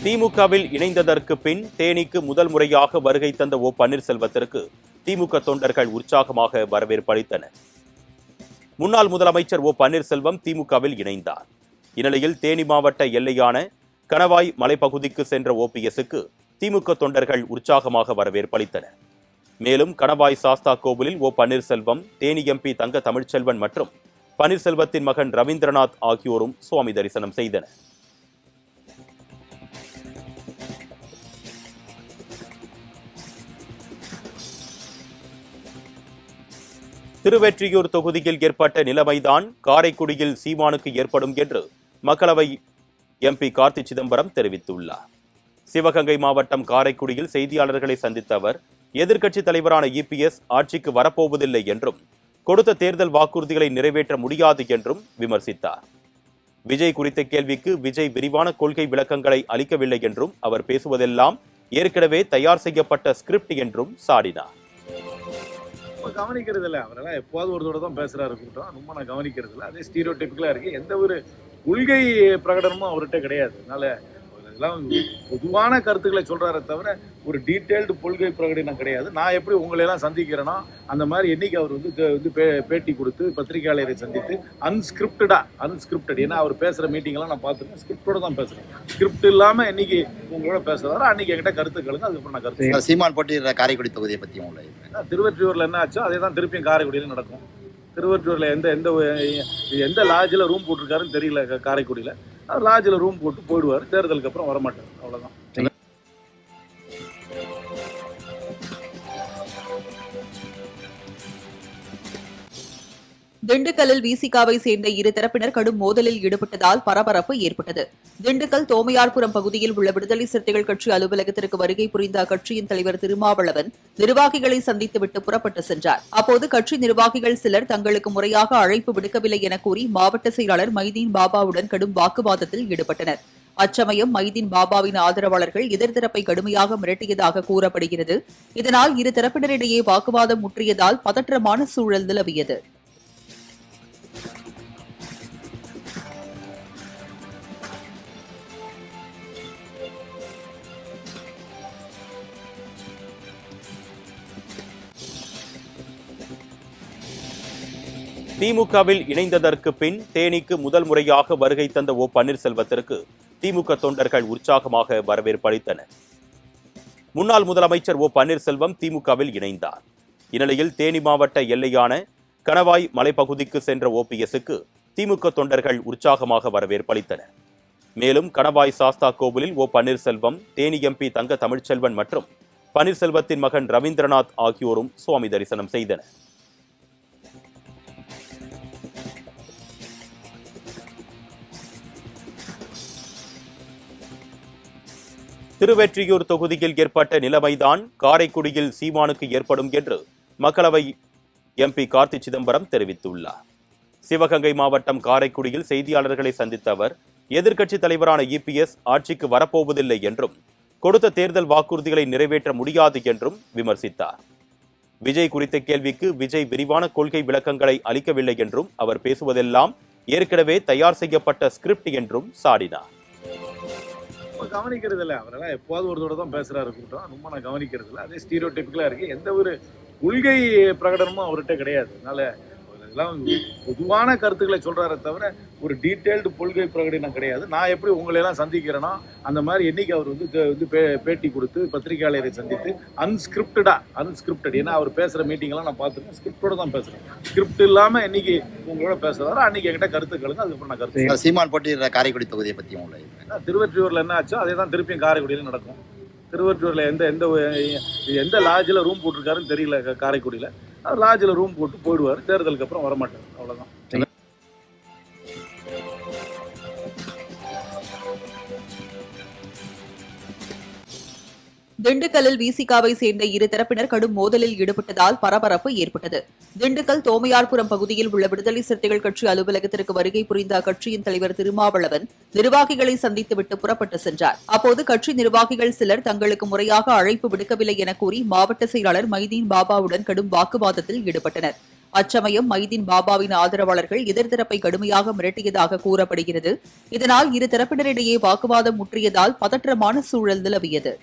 திமுகவில் இணைந்ததற்கு பின் தேனிக்கு முதல் முறையாக வருகை தந்த ஓ பன்னீர்செல்வத்திற்கு திமுக தொண்டர்கள் உற்சாகமாக வரவேற்பு அளித்தனர். முன்னாள் முதலமைச்சர் ஓ பன்னீர்செல்வம் திமுகவில் இணைந்தார். இந்நிலையில் தேனி மாவட்ட எல்லையான கணவாய் மலைப்பகுதிக்கு சென்ற ஓபிஎஸ்க்கு திமுக தொண்டர்கள் உற்சாகமாக வரவேற்பு அளித்தனர். மேலும் கணவாய் சாஸ்தா கோவிலில் ஓ பன்னீர்செல்வம், தேனி எம்பி தங்க தமிழ்ச்செல்வன் மற்றும் பன்னீர்செல்வத்தின் மகன் ரவீந்திரநாத் ஆகியோரும் சுவாமி தரிசனம் செய்தனர். திருவெற்றியூர் தொகுதியில் ஏற்பட்ட நிலைமைதான் காரைக்குடியில் சீமானுக்கு ஏற்படும் என்று மக்களவை எம்பி கார்த்தி சிதம்பரம் தெரிவித்துள்ளார். சிவகங்கை மாவட்டம் காரைக்குடியில் செய்தியாளர்களை சந்தித்த அவர், எதிர்க்கட்சித் தலைவரான இபிஎஸ் ஆட்சிக்கு வரப்போவதில்லை என்றும் கொடுத்த தேர்தல் வாக்குறுதிகளை நிறைவேற்ற முடியாது என்றும் விமர்சித்தார். விஜய் குறித்த கேள்விக்கு விஜய் விரிவான கொள்கை விளக்கங்களை அளிக்கவில்லை என்றும் அவர் பேசுவதெல்லாம் ஏற்கனவே தயார் செய்யப்பட்ட ஸ்கிரிப்ட் என்றும் சாடினார். கவனிக்கிறது இல்லை, அவரெல்லாம் எப்போது ஒரு தடவை தான் பேசுறாரு கூட்டம், ரொம்ப நான் கவனிக்கிறது இல்லை. அதே ஸ்டீரியோடைப்பிக்கலா இருக்கு, எந்த ஒரு கொள்கை பிரகடனமும் அவர்கிட்ட கிடையாது. அதனால இதெல்லாம் பொதுவான கருத்துக்களை சொல்றாரே தவிர ஒரு டீட்டெயில்டு கொள்கை பிரகடனம் கிடையாது. நான் எப்படி உங்களையெல்லாம் சந்திக்கிறேனோ அந்த மாதிரி என்னைக்கு அவர் வந்து பேட்டி கொடுத்து பத்திரிகையாளரை சந்தித்து அன்ஸ்கிரிப்டட், ஏன்னா அவர் பேசுகிற மீட்டிங்லாம் நான் பார்த்துருக்கேன், ஸ்கிரிப்டோட தான் பேசுகிறேன். ஸ்கிரிப்ட் இல்லாமல் என்னைக்கு உங்களோட பேசுகிறாரோ அன்னைக்கு என்கிட்ட கருத்துக்களுங்க, அதுக்கப்புறம் நான் கருத்து. சீமான் போட்டியிடுற காரைக்குடி தொகுதியை பற்றி உங்களுக்கு திருவெற்றியூரில் என்ன ஆச்சோ அதே தான் திருப்பியும் காரைக்குடியில் நடக்கும். திருவெற்றியூரில் எந்த லாட்ஜில் ரூம் போட்டிருக்காருன்னு தெரியல. காரைக்குடியில் லாட்ஜில் ரூம் போட்டு போயிடுவார், தேர்தலுக்கு அப்புறம் வரமாட்டார், அவ்வளோதான். திண்டுக்கல்லில் விசிகாவை சேர்ந்த இரு தரப்பினர் கடும் மோதலில் ஈடுபட்டதால் பரபரப்பு ஏற்பட்டது. திண்டுக்கல் தோமையார்புரம் பகுதியில் உள்ள விடுதலை சிறுத்தைகள் கட்சி அலுவலகத்திற்கு வருகை புரிந்த அக்கட்சியின் தலைவர் திருமாவளவன் நிர்வாகிகளை சந்தித்துவிட்டு புறப்பட்டு சென்றார். அப்போது கட்சி நிர்வாகிகள் சிலர் தங்களுக்கு முறையாக அழைப்பு விடுக்கவில்லை என கூறி மாவட்ட செயலாளர் மைதீன் பாபாவுடன் கடும் வாக்குவாதத்தில் ஈடுபட்டனர். அச்சமயம் மைதீன் பாபாவின் ஆதரவாளர்கள் எதிர்த்தரப்பை கடுமையாக மிரட்டியதாக கூறப்படுகிறது. இதனால் இரு தரப்பினரிடையே வாக்குவாதம் முற்றியதால் பதற்றமான சூழல் நிலவியது. திமுகவில் இணைந்ததற்கு பின் தேனிக்கு முதல் முறையாக வருகை தந்த ஓ பன்னீர்செல்வத்திற்கு திமுக தொண்டர்கள் உற்சாகமாக வரவேற்பு அளித்தனர். முன்னாள் முதலமைச்சர் ஓ பன்னீர்செல்வம் திமுகவில் இணைந்தார். இந்நிலையில் தேனி மாவட்ட எல்லையான கணவாய் மலைப்பகுதிக்கு சென்ற ஓபிஎஸ்க்கு திமுக தொண்டர்கள் உற்சாகமாக வரவேற்பு அளித்தனர். மேலும் கணவாய் சாஸ்தா கோவிலில் ஓ பன்னீர்செல்வம், தேனி எம்பி தங்க தமிழ்ச்செல்வன் மற்றும் பன்னீர்செல்வத்தின் மகன் ரவீந்திரநாத் ஆகியோரும் சுவாமி தரிசனம் செய்தனர். திருவெற்றியூர் தொகுதியில் ஏற்பட்ட நிலைமைதான் காரைக்குடியில் சீமானுக்கு ஏற்படும் என்று மக்களவை எம்பி கார்த்தி சிதம்பரம் தெரிவித்துள்ளார். சிவகங்கை மாவட்டம் காரைக்குடியில் செய்தியாளர்களை சந்தித்த அவர், எதிர்க்கட்சித் தலைவரான இபிஎஸ் ஆட்சிக்கு வரப்போவதில்லை என்றும் கொடுத்த தேர்தல் வாக்குறுதிகளை நிறைவேற்ற முடியாது என்றும் விமர்சித்தார். விஜய் குறித்த கேள்விக்கு விஜய் விரிவான கொள்கை விளக்கங்களை அளிக்கவில்லை என்றும் அவர் பேசுவதெல்லாம் ஏற்கனவே தயார் செய்யப்பட்ட ஸ்கிரிப்ட் என்றும் சாடினார். கவனிக்கிறது இல்லை, அவரெல்லாம் எப்போது ஒரு தடவை தான் பேசுறாரு கூட்டம், ரொம்ப நான் கவனிக்கிறது இல்லை. அதே ஸ்டீரியோடைப்பிக்கலா இருக்கு, எந்த ஒரு கொள்கை பிரகடனமும் அவர்கிட்ட கிடையாது. அதனால இதெல்லாம் பொதுவான கருத்துக்களை சொல்றாரே தவிர ஒரு டீட்டெயில்டு கொள்கை பிரகடனம் கிடையாது. நான் எப்படி உங்களையெல்லாம் சந்திக்கிறேனோ அந்த மாதிரி என்னைக்கு அவர் வந்து பேட்டி கொடுத்து பத்திரிகையாளரை சந்தித்து அன்ஸ்கிரிப்டட், ஏன்னா அவர் பேசுகிற மீட்டிங்லாம் நான் பார்த்துருக்கேன், ஸ்கிரிப்டோட தான் பேசுகிறேன். ஸ்கிரிப்ட் இல்லாமல் என்னைக்கு உங்களோட பேசுகிறாரோ அன்னைக்கு என்கிட்ட கருத்துக்களுங்க, அதுக்கப்புறம் நான் கருத்து. சீமான் போட்டியிடுற காரைக்குடி தொகுதியை பற்றி உங்களுக்கு திருவெற்றியூரில் என்ன ஆச்சோ அதே தான் திருப்பியும் காரைக்குடியில் நடக்கும். திருவெற்றியூரில் எந்த லாட்ஜில் ரூம் போட்டிருக்காருன்னு தெரியல. காரைக்குடியில் லாட்ஜில் ரூம் போட்டு போயிடுவார், தேர்தலுக்கு அப்புறம் வரமாட்டார், அவ்வளோதான். திண்டுக்கல்லில் விசிகாவை சேர்ந்த இரு தரப்பினர் கடும் மோதலில் ஈடுபட்டதால் பரபரப்பு ஏற்பட்டது. திண்டுக்கல் தோமையார்புரம் பகுதியில் உள்ள விடுதலை சிறுத்தைகள் கட்சி அலுவலகத்திற்கு வருகை புரிந்த அக்கட்சியின் தலைவர் திருமாவளவன் நிர்வாகிகளை சந்தித்துவிட்டு புறப்பட்டு சென்றார். அப்போது கட்சி நிர்வாகிகள் சிலர் தங்களுக்கு முறையாக அழைப்பு விடுக்கவில்லை என கூறி மாவட்ட செயலாளர் மைதீன் பாபாவுடன் கடும் வாக்குவாதத்தில் ஈடுபட்டனர். அச்சமயம் மைதீன் பாபாவின் ஆதரவாளர்கள் எதிர்த்தரப்பை கடுமையாக மிரட்டியதாக கூறப்படுகிறது. இதனால் இரு தரப்பினரிடையே வாக்குவாதம் முற்றியதால் பதற்றமான சூழல் நிலவியது.